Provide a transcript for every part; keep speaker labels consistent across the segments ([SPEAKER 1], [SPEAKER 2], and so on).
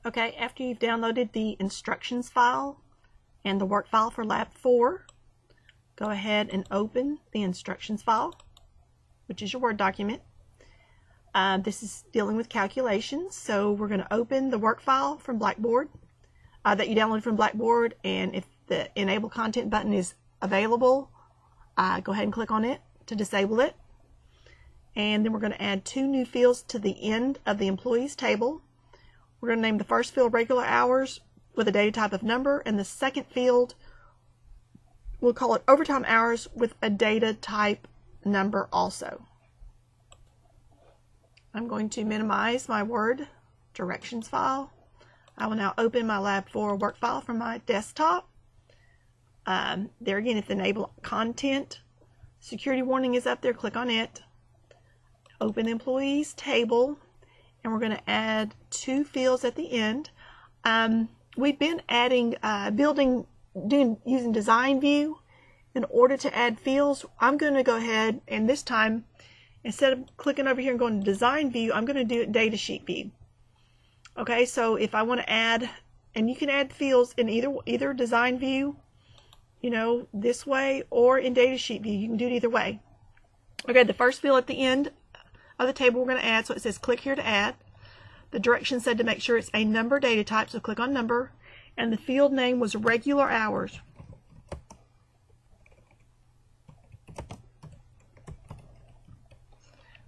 [SPEAKER 1] Okay, after you've downloaded the instructions file and the work file for Lab 4, go ahead and open the instructions file, which is your Word document. This is dealing with calculations, so we're going to open the work file from Blackboard that you downloaded from Blackboard, and if the Enable Content button is available, go ahead and click on it to disable it. And then we're going to add 2 new fields to the end of the employees table. We're going to name the first field regular hours with a data type of number, and the second field, we'll call it overtime hours with a data type number also. I'm going to minimize my Word directions file. I will now open my Lab 4 work file from my desktop. There again, if the Enable Content security warning is up there, click on it. Open the employees table, and we're going to add 2 fields at the end. We've been adding, using Design View in order to add fields. I'm going to go ahead and this time, instead of clicking over here and going to Design View, I'm going to do it Data Sheet View. Okay, so if I want to add, and you can add fields in either Design View, you know, this way, or in Data Sheet View. You can do it either way. Okay, the first field at the end of the table we're going to add, so it says click here to add. The directions said to make sure it's a number data type, so click on number, and the field name was regular hours.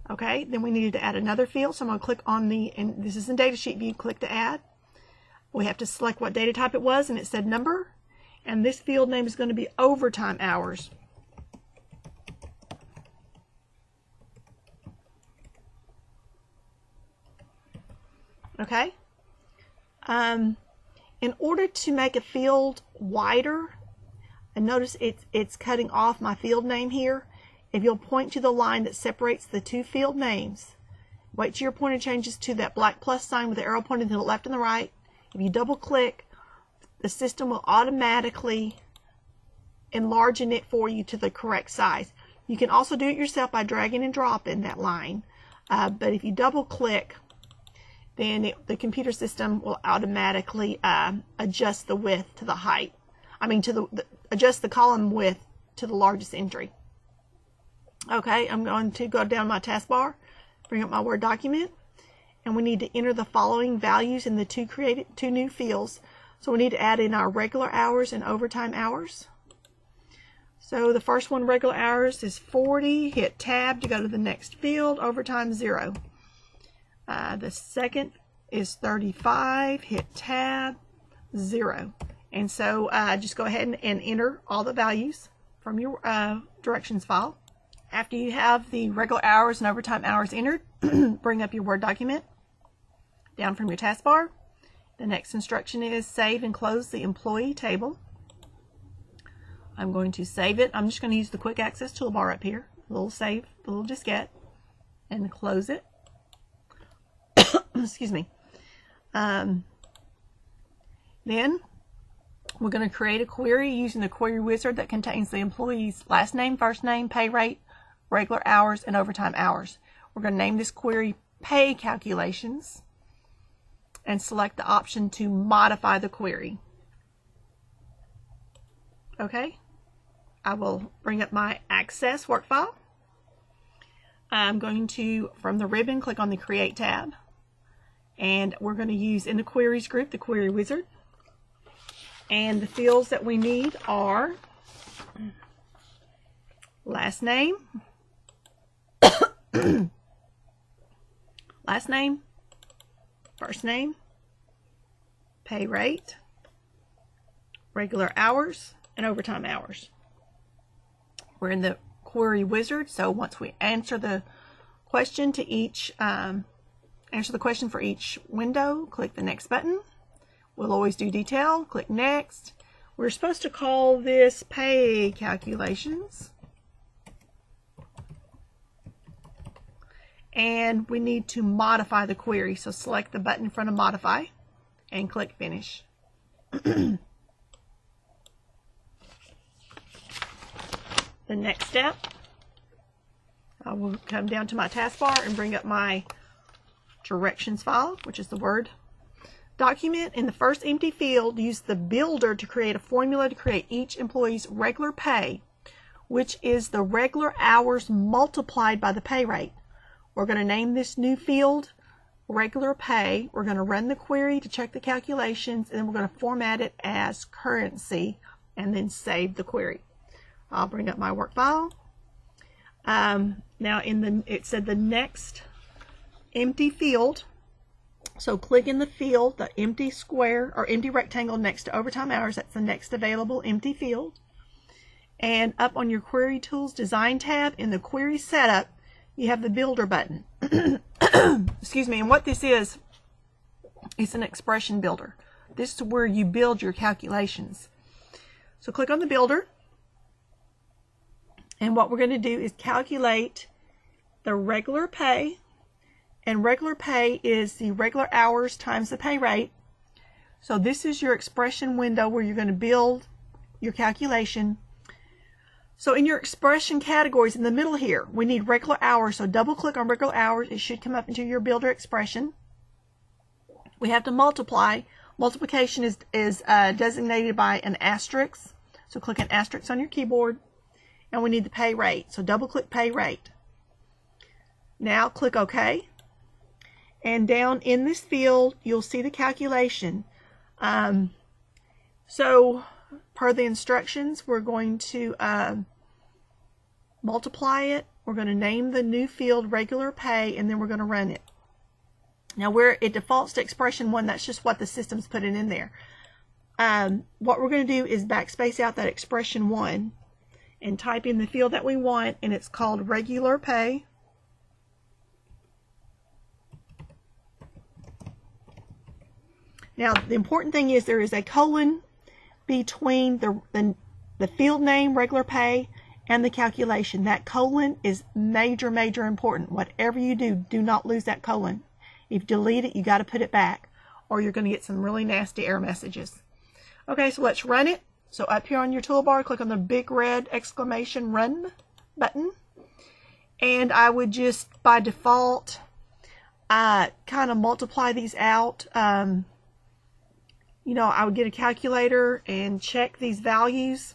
[SPEAKER 1] Okay, then we needed to add another field, so I'm going to click on and this is in Data Sheet View, click to add. We have to select what data type it was, and it said number, and this field name is going to be overtime hours. Okay. In order to make a field wider, and notice it's cutting off my field name here. If you'll point to the line that separates the 2 field names, wait till your pointer changes to that black plus sign with the arrow pointing to the left and the right. If you double click, the system will automatically enlarge it for you to the correct size. You can also do it yourself by dragging and dropping that line, but if you double click, then the computer system will automatically adjust the width to the height. I mean, adjust the column width to the largest entry. Okay, I'm going to go down my taskbar, bring up my Word document, and we need to enter the following values in the 2 new fields. So we need to add in our regular hours and overtime hours. So the first one, regular hours, is 40. Hit tab to go to the next field. Overtime, 0. The second is 35. Hit tab, 0. And so just go ahead and enter all the values from your directions file. After you have the regular hours and overtime hours entered, bring up your Word document down from your taskbar. The next instruction is save and close the employee table. I'm going to save it. I'm just going to use the quick access toolbar up here, a little save, a little diskette, and close it. Excuse me. Then we're going to create a query using the query wizard that contains the employee's last name, first name, pay rate, regular hours, and overtime hours. We're going to name this query Pay Calculations and select the option to modify the query. Okay, I will bring up my Access work file. I'm going to, from the ribbon, click on the Create tab, and we're going to use in the Queries group the Query Wizard. And the fields that we need are last name, last name, first name, pay rate, regular hours, and overtime hours. We're in the Query Wizard, so once we answer the question to each, answer the question for each window, click the Next button. We'll always do detail, click Next. We're supposed to call this Pay Calculations. And we need to modify the query, so select the button in front of Modify and click Finish. The next step, I will come down to my taskbar and bring up my directions file, which is the Word Document in the first empty field, use the builder to create a formula to create each employee's regular pay, which is the regular hours multiplied by the pay rate. We're going to name this new field regular pay. We're going to run the query to check the calculations, and then we're going to format it as currency and then save the query. I'll bring up my work file. Now it said the next empty field. So click in the field, the empty square or empty rectangle next to overtime hours. That's the next available empty field. And up on your Query Tools Design tab in the Query Setup, you have the Builder button. Excuse me. And what this is, it's an expression builder. This is where you build your calculations. So click on the Builder. And what we're going to do is calculate the regular pay. And regular pay is the regular hours times the pay rate. So this is your expression window where you're going to build your calculation. So in your expression categories in the middle here, we need regular hours. So double click on regular hours. It should come up into your builder expression. We have to multiply. Multiplication is designated by an asterisk. So click an asterisk on your keyboard. And we need the pay rate. So double click pay rate. Now click OK. And down in this field, you'll see the calculation. So per the instructions, we're going to multiply it. We're going to name the new field regular pay, and then we're going to run it. Now where it defaults to expression 1, that's just what the system's putting in there. What we're going to do is backspace out that expression 1 and type in the field that we want, and it's called regular pay. Now, the important thing is there is a colon between the field name, regular pay, and the calculation. That colon is major, major important. Whatever you do, do not lose that colon. If you delete it, you got to put it back, or you're going to get some really nasty error messages. Okay, so let's run it. So up here on your toolbar, click on the big red exclamation run button. And I would just, by default, kind of multiply these out. You know, I would get a calculator and check these values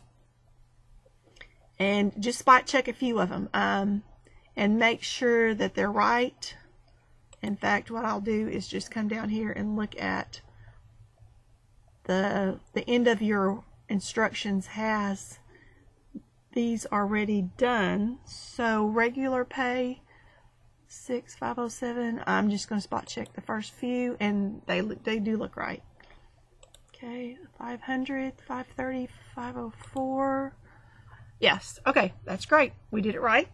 [SPEAKER 1] and just spot check a few of them and make sure that they're right. In fact, what I'll do is just come down here and look at the end of your instructions has these already done. So regular pay 6507. I'm just going to spot check the first few, and they do look right. Okay, 500, 530, 504. Yes, okay, that's great. We did it right.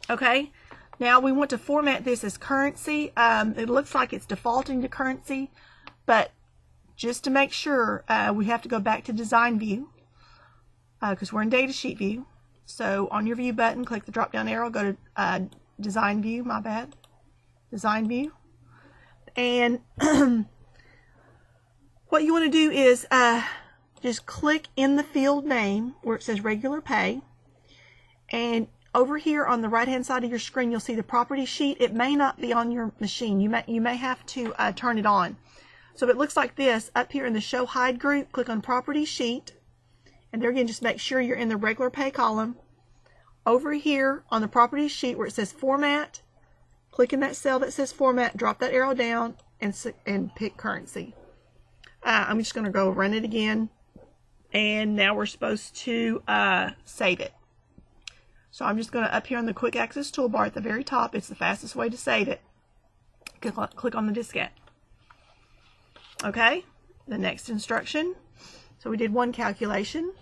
[SPEAKER 1] Okay, now we want to format this as currency. It looks like it's defaulting to currency, but just to make sure, we have to go back to Design View because we're in Data Sheet View. So on your View button, click the drop-down arrow, go to Design View, my bad, Design View. And what you want to do is just click in the field name where it says regular pay, and over here on the right hand side of your screen you'll see the property sheet. It may not be on your machine. You may have to turn it on. So if it looks like this, up here in the show hide group, click on property sheet, and there again just make sure you're in the regular pay column. Over here on the property sheet where it says format, click in that cell that says format, drop that arrow down and pick currency. I'm just going to go run it again, and now we're supposed to save it. So I'm just going to, up here on the quick access toolbar at the very top, it's the fastest way to save it. Click on the diskette. Okay, the next instruction. So we did one calculation,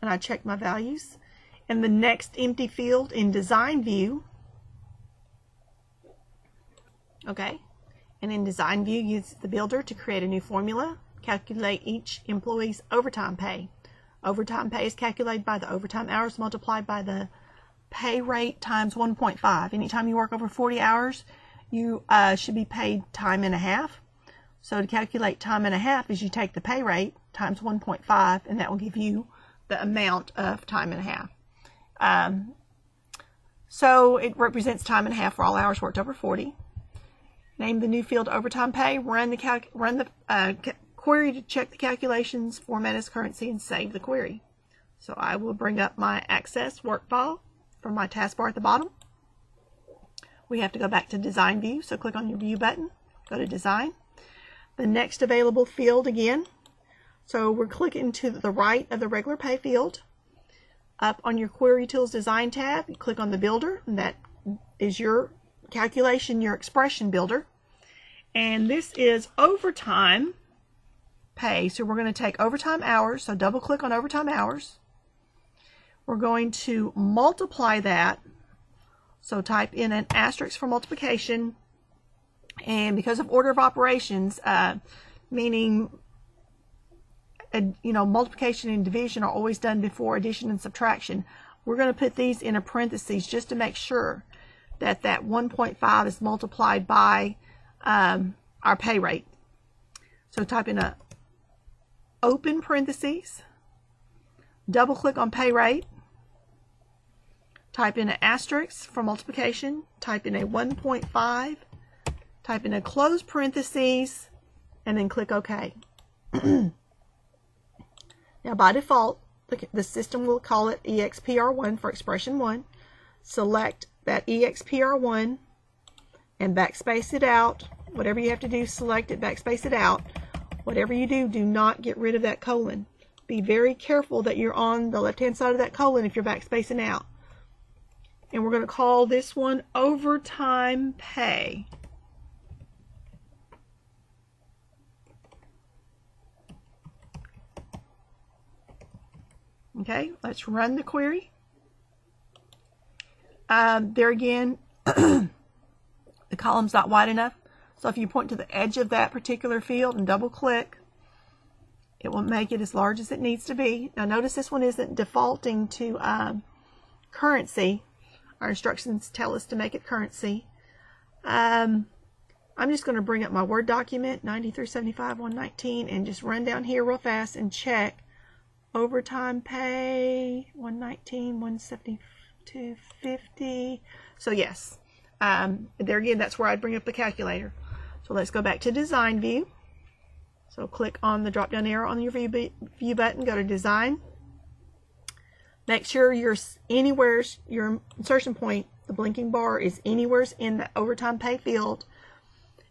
[SPEAKER 1] and I checked my values. And the next empty field in Design View, okay, and in Design View, use the builder to create a new formula. Calculate each employee's overtime pay. Overtime pay is calculated by the overtime hours multiplied by the pay rate times 1.5. Anytime you work over 40 hours, you should be paid time and a half. So to calculate time and a half is you take the pay rate times 1.5, and that will give you the amount of time and a half. So it represents time and a half for all hours worked over 40. Name the new field overtime pay. Run the query to check the calculations, format as currency, and save the query. So I will bring up my Access work file from my taskbar at the bottom. We have to go back to Design View, so click on your View button, go to Design. The next available field again. So we're clicking to the right of the regular pay field. Up on your Query Tools Design tab, you click on the builder, and that is your calculation, your expression builder. And this is overtime pay. So we're going to take overtime hours, so double click on overtime hours. We're going to multiply that, so type in an asterisk for multiplication, and because of order of operations, meaning multiplication and division are always done before addition and subtraction, we're going to put these in a parentheses just to make sure that that 1.5 is multiplied by our pay rate. So type in a open parentheses, double click on pay rate, type in an asterisk for multiplication, type in a 1.5, type in a close parentheses, and then click OK. Now by default, the system will call it EXPR1 for expression 1. Select that EXPR1 and backspace it out. Whatever you have to do, select it, backspace it out. Whatever you do, do not get rid of that colon. Be very careful that you're on the left-hand side of that colon if you're backspacing out. And we're going to call this one overtime pay. Okay, let's run the query. There again, the column's not wide enough. So if you point to the edge of that particular field and double click, it will make it as large as it needs to be. Now notice this one isn't defaulting to currency. Our instructions tell us to make it currency. I'm just going to bring up my Word document, 9375 119, and just run down here real fast and check overtime pay, 119, 172, 50. So yes, there again, that's where I'd bring up the calculator. So let's go back to Design View. So click on the drop-down arrow on your view button, go to Design. Make sure your insertion point, the blinking bar, is anywhere in the overtime pay field.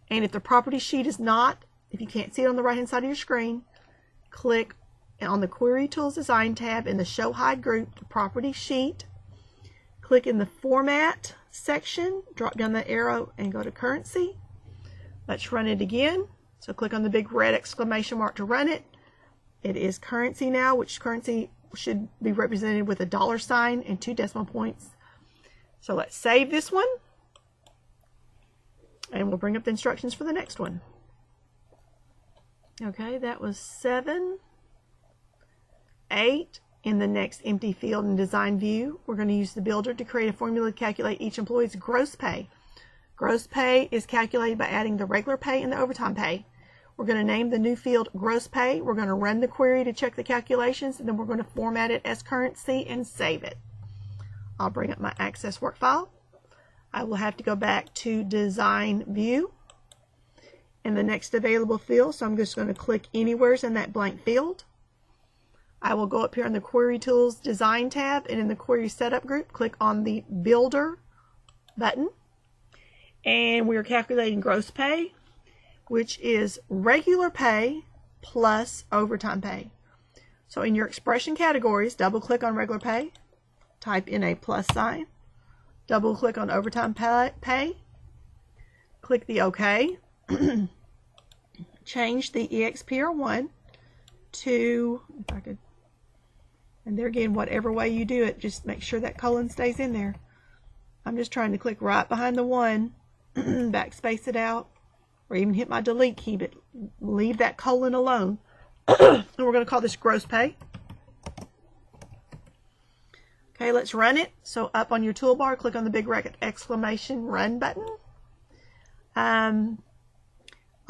[SPEAKER 1] And if the property sheet is not, if you can't see it on the right-hand side of your screen, click on the Query Tools Design tab in the Show Hide group, the property sheet. Click in the Format section, drop down the arrow and go to Currency. Let's run it again. So click on the big red exclamation mark to run it. It is currency now, which currency should be represented with a $sign and 2 decimal points. So let's save this one, and we'll bring up the instructions for the next one. Okay, that was 7, 8. In the next empty field in Design View, we're going to use the builder to create a formula to calculate each employee's gross pay. Gross pay is calculated by adding the regular pay and the overtime pay. We're going to name the new field gross pay. We're going to run the query to check the calculations, and then we're going to format it as currency and save it. I'll bring up my Access work file. I will have to go back to Design View in the next available field, so I'm just going to click anywhere in that blank field. I will go up here in the Query Tools Design tab, and in the Query Setup group, click on the Builder button. And we are calculating gross pay, which is regular pay plus overtime pay. So in your expression categories, double click on regular pay, type in a plus sign, double click on overtime pay, click the OK, change the EXPR1 to, if I could, and there again, whatever way you do it, just make sure that colon stays in there. I'm just trying to click right behind the 1, backspace it out, or even hit my delete key, but leave that colon alone. And we're going to call this gross pay. Okay, let's run it. So up on your toolbar, click on the big exclamation run button.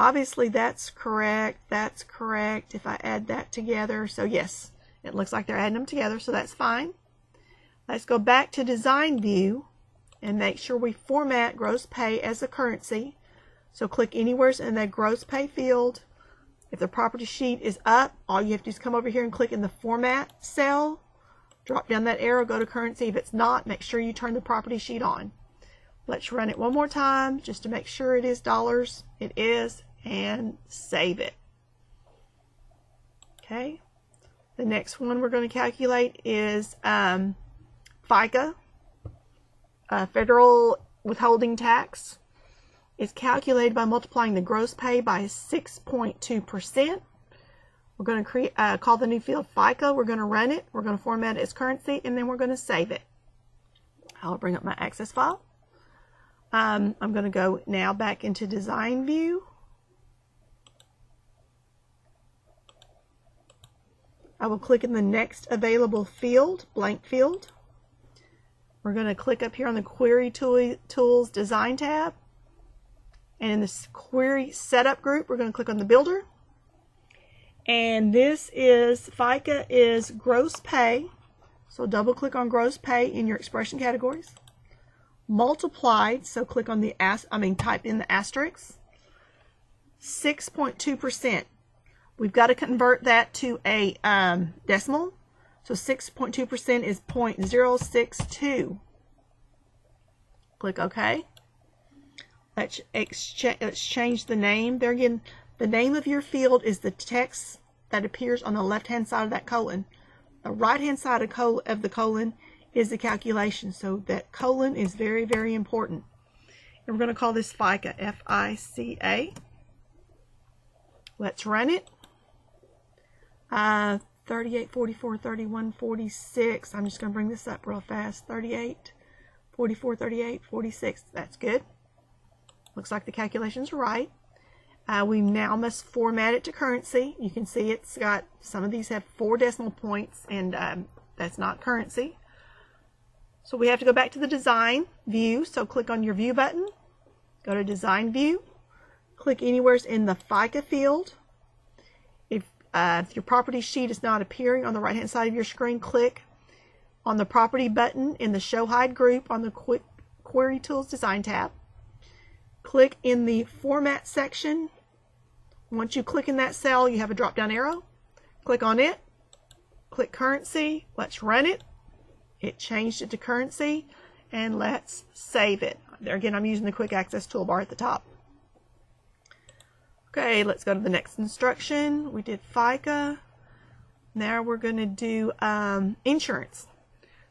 [SPEAKER 1] Obviously that's correct. That's correct if I add that together. So yes, it looks like they're adding them together, so that's fine. Let's go back to Design View and make sure we format gross pay as a currency. So click anywhere in that gross pay field. If the property sheet is up, all you have to do is come over here and click in the format cell, drop down that arrow, go to currency. If it's not, make sure you turn the property sheet on. Let's run it one more time just to make sure it is dollars. It is, and save it. Okay. The next one we're going to calculate is FICA, federal withholding tax. It's calculated by multiplying the gross pay by 6.2%. We're going to call the new field FICA. We're going to run it. We're going to format it as currency, and then we're going to save it. I'll bring up my Access file. I'm going to go now back into Design View. I will click in the next available field, blank field. We're going to click up here on the Query Tools Design tab. And in this Query Setup group, we're going to click on the Builder. And this is, FICA is gross pay. So double click on gross pay in your expression categories. Multiplied, so click on the, type in the asterisk. 6.2%. We've got to convert that to a decimal. So 6.2% is 0.062. Click OK. Let's change the name. There again, the name of your field is the text that appears on the left-hand side of that colon. The right-hand side of the colon is the calculation. So that colon is very, very important. And we're going to call this FICA, F-I-C-A. Let's run it. 38, 44, 31, 46. I'm just going to bring this up real fast. 38, 44, 38, 46. That's good. Looks like the calculations are right. We now must format it to currency. You can see it's got, some of these have 4 decimal points, and that's not currency. So we have to go back to the Design View. So click on your View button. Go to Design View. Click anywhere in the FICA field. If your property sheet is not appearing on the right-hand side of your screen, click on the Property button in the Show Hide group on the Query Tools Design tab. Click in the Format section. Once you click in that cell, you have a drop-down arrow. Click on it. Click Currency. Let's run it. It changed it to currency, and let's save it. There again, I'm using the Quick Access toolbar at the top. Okay, let's go to the next instruction. We did FICA. Now we're going to do insurance.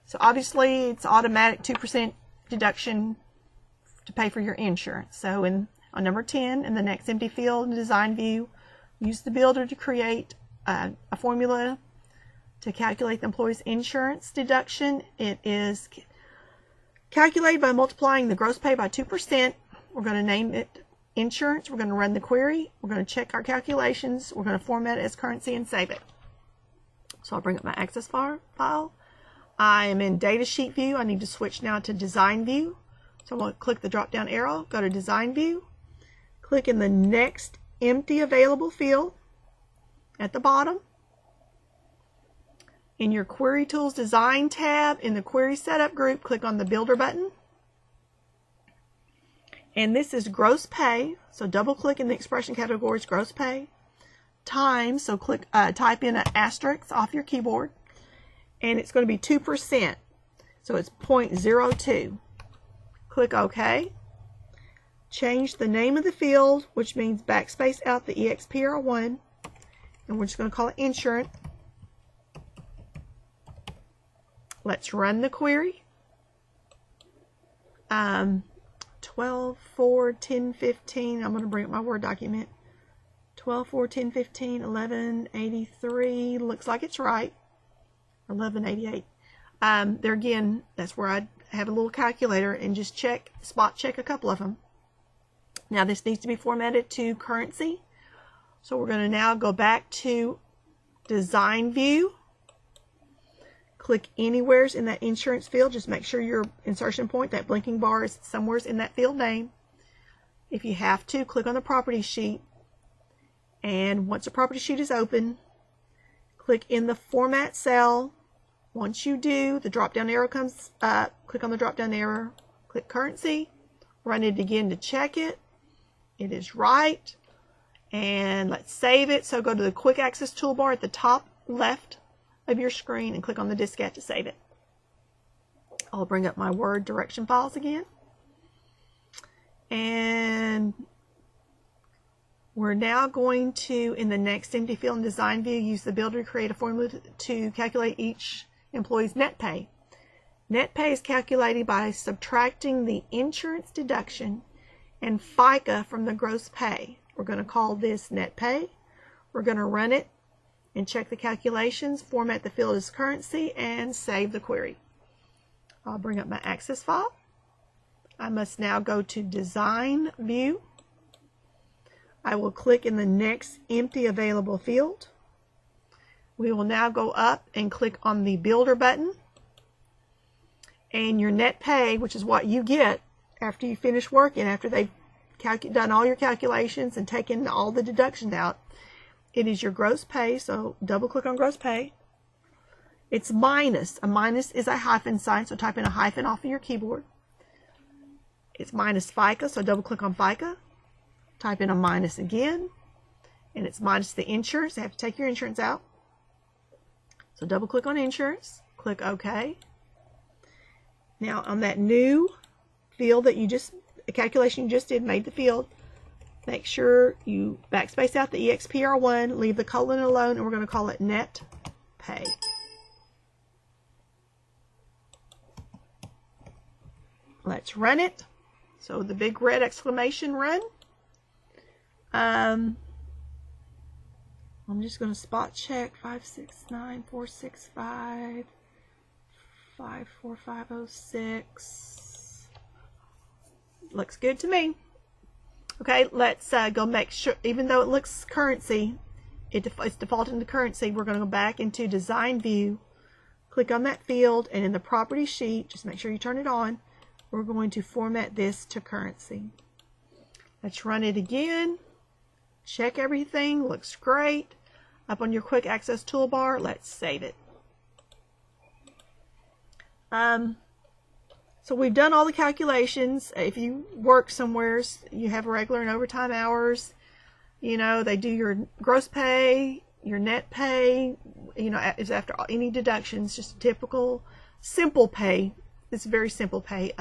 [SPEAKER 1] So obviously it's automatic 2% deduction to pay for your insurance. So on number 10, in the next empty field in Design View, use the Builder to create a formula to calculate the employee's insurance deduction. It is calculated by multiplying the gross pay by 2%. We're going to name it insurance. We're going to run the query. We're going to check our calculations. We're going to format it as currency and save it. So I'll bring up my Access file. I am in Data Sheet View. I need to switch now to Design View. So I'm going to click the drop down arrow, go to Design View, click in the next empty available field at the bottom. In your Query Tools Design tab, in the Query Setup group, click on the Builder button. And this is gross pay, so double click in the expression categories gross pay. Times, so click type in an asterisk off your keyboard, and it's going to be 2%, so it's 0.02. Click OK. Change the name of the field, which means backspace out the EXPR1, and we're just going to call it insurance. Let's run the query. 12, 4, 10, 15. I'm going to bring up my Word document. 12, 4, 10, 15, 11, 83. Looks like it's right. 11, 88. There again, that's where I have a little calculator and just spot check a couple of them. Now this needs to be formatted to currency. So we're going to now go back to Design View. Click anywhere in that insurance field. Just make sure your insertion point, that blinking bar, is somewhere in that field name. If you have to, click on the property sheet. And once the property sheet is open, click in the Format cell. Once you do, the drop-down arrow comes up. Click on the drop-down arrow. Click Currency. Run it again to check it. It is right. And let's save it. So go to the quick access toolbar at the top left of your screen and click on the diskette to save it. I'll bring up my Word direction files again. And we're now going to, in the next empty field and design view, use the builder to create a formula to calculate each employee's net pay. Net pay is calculated by subtracting the insurance deduction and FICA from the gross pay. We're going to call this net pay. We're going to run it and check the calculations, format the field as currency, and save the query. I'll bring up my access file. I must now go to design view. I will click in the next empty available field. We will now go up and click on the builder button. And your net pay, which is what you get after you finish working, after they've done all your calculations and taken all the deductions out, it is your gross pay. So double click on gross pay. It's minus. A minus is a hyphen sign, so type in a hyphen off of your keyboard. It's minus FICA, so double click on FICA. Type in a minus again. And it's minus the insurance. You have to take your insurance out. So double click on insurance. Click OK. Now on that new field that the calculation you just did, made the field, make sure you backspace out the EXPR1, leave the colon alone, and we're going to call it net pay. Let's run it. So the big red exclamation run. I'm just going to spot check 569-465. 54506. Looks good to me. Okay, let's go make sure, even though it looks currency, it's defaulting to currency, we're going to go back into design view, click on that field, and in the property sheet, just make sure you turn it on, we're going to format this to currency. Let's run it again. Check everything, looks great. Up on your quick access toolbar, let's save it. So we've done all the calculations. If you work somewhere, you have regular and overtime hours, you know, they do your gross pay, your net pay, you know, is after any deductions, just a typical simple pay. It's a very simple pay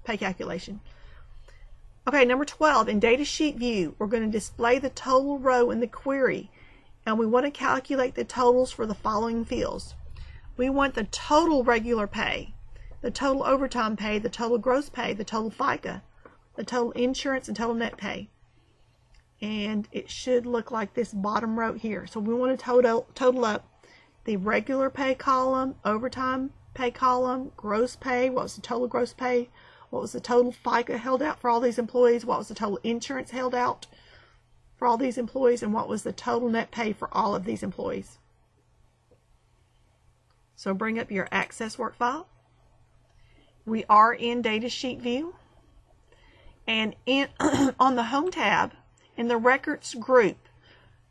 [SPEAKER 1] calculation. Okay, number 12, in data sheet view, we're going to display the total row in the query, and we want to calculate the totals for the following fields. We want the total regular pay, the total overtime pay, the total gross pay, the total FICA, the total insurance, and total net pay. And it should look like this bottom row here. So we want to total up the regular pay column, overtime pay column, gross pay, what was the total gross pay, what was the total FICA held out for all these employees, what was the total insurance held out for all these employees, and what was the total net pay for all of these employees. So bring up your Access work file. We are in Data Sheet view. And on the Home tab, in the Records group,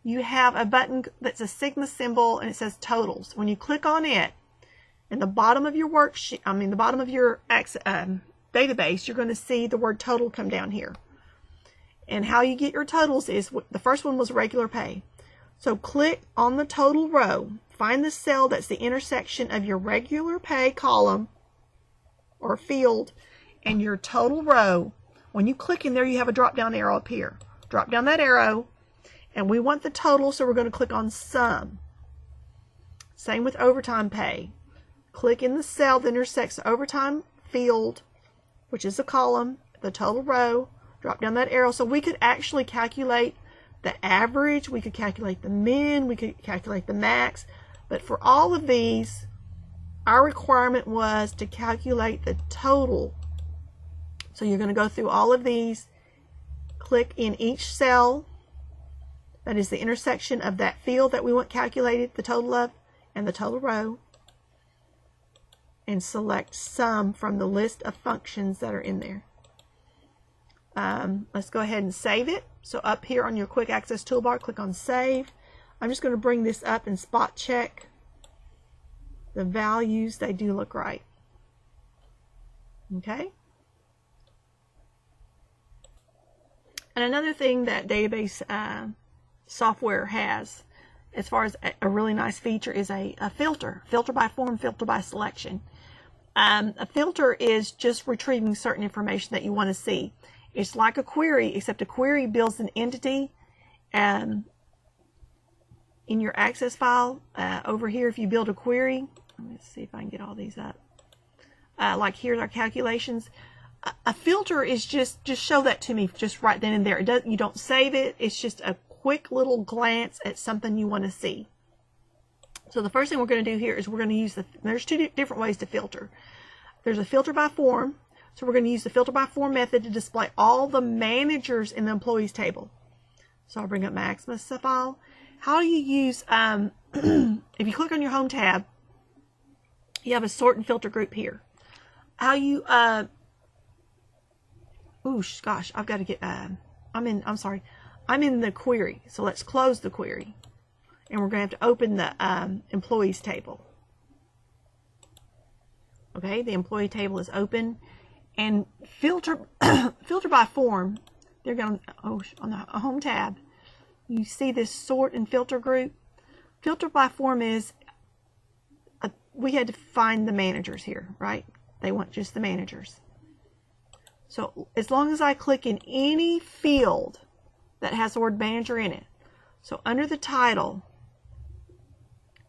[SPEAKER 1] you have a button that's a sigma symbol and it says Totals. When you click on it, in the bottom of your worksheet, the bottom of your database, you're going to see the word total come down here. And how you get your totals is, the first one was regular pay. So click on the total row. Find the cell that's the intersection of your regular pay column or field and your total row. When you click in there, you have a drop-down arrow up here. Drop down that arrow, and we want the total, so we're going to click on Sum. Same with overtime pay. Click in the cell that intersects the overtime field, which is a column, the total row. Drop down that arrow, so we could actually calculate the average, we could calculate the min, we could calculate the max. But for all of these, our requirement was to calculate the total. So you're going to go through all of these, click in each cell that is the intersection of that field that we want calculated, the total of, and the total row, and select Sum from the list of functions that are in there. Let's go ahead and save it. So up here on your quick access toolbar, click on Save. I'm just going to bring this up and spot check the values. They do look right. Okay. And another thing that database software has, as far as a really nice feature, is a filter. Filter by form, filter by selection. A filter is just retrieving certain information that you want to see. It's like a query, except a query builds an entity in your access file. Over here, if you build a query, let me see if I can get all these up. Like here's our calculations. A filter is just show that to me just right then and there. You don't save it. It's just a quick little glance at something you want to see. So the first thing we're going to do here is we're going to use there's two different ways to filter. There's a filter by form. So we're going to use the filter by form method to display all the managers in the employees table. So I'll bring up my Maximus file. How do you use, if you click on your home tab, you have a sort and filter group here. How you, gosh, I've got to get, I'm in the query. So let's close the query. And we're going to have to open the employees table. Okay, the employee table is open. And filter by form, they're going on the home tab. You see this sort and filter group. Filter by form is, we had to find the managers here, right? They want just the managers. So as long as I click in any field that has the word manager in it, so under the title,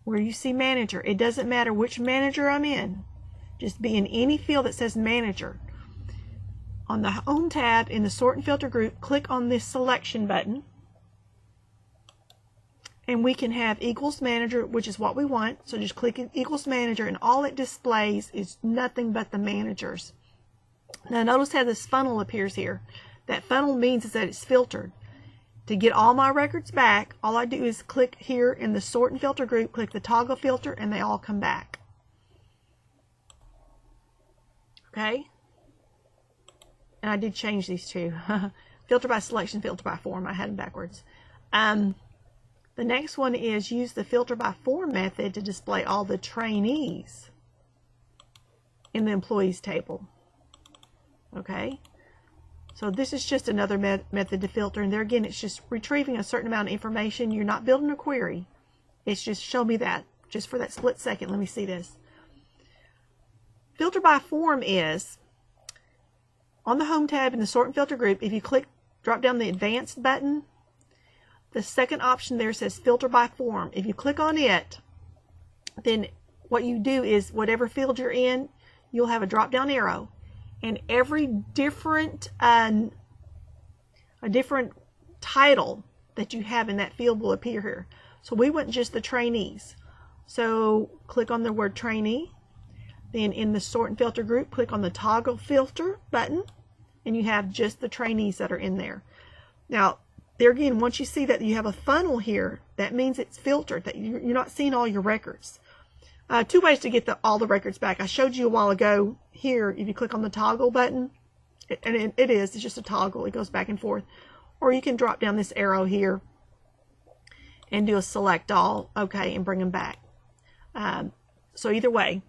[SPEAKER 1] where you see manager, it doesn't matter which manager I'm in. Just be in any field that says manager. On the home tab in the sort and filter group, click on this selection button. And we can have equals manager, which is what we want. So just click equals manager, and all it displays is nothing but the managers. Now notice how this funnel appears here. That funnel means is that it's filtered. To get all my records back, all I do is click here in the sort and filter group, click the toggle filter, and they all come back. Okay? And I did change these two. Filter by selection, filter by form. I had them backwards. The next one is use the filter by form method to display all the trainees in the employees table. Okay? So this is just another method to filter. And there again, it's just retrieving a certain amount of information. You're not building a query. It's just show me that. Just for that split second, let me see this. Filter by form is on the home tab in the sort and filter group. If you drop down the advanced button, the second option there says filter by form. If you click on it, then what you do is whatever field you're in, you'll have a drop down arrow, and every different a different title that you have in that field will appear here. So we want just the trainees. So click on the word trainee. Then in the sort and filter group, click on the toggle filter button, and you have just the trainees that are in there. Now, there again, once you see that you have a funnel here, that means it's filtered, that you're not seeing all your records. Two ways to get all the records back. I showed you a while ago here, if you click on the toggle button, it's just a toggle. It goes back and forth. Or you can drop down this arrow here and do a select all, okay, and bring them back. So either way.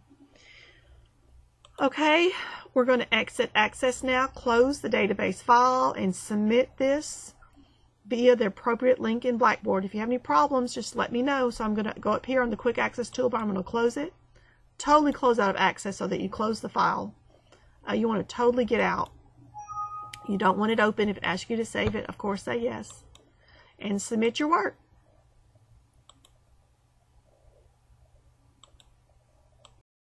[SPEAKER 1] Okay, we're going to exit access now, close the database file, and submit this via the appropriate link in Blackboard. If you have any problems, just let me know. So I'm going to go up here on the quick access toolbar. I'm going to close it. Totally close out of access so that you close the file. You want to totally get out. You don't want it open. If it asks you to save it, of course, say yes. And submit your work.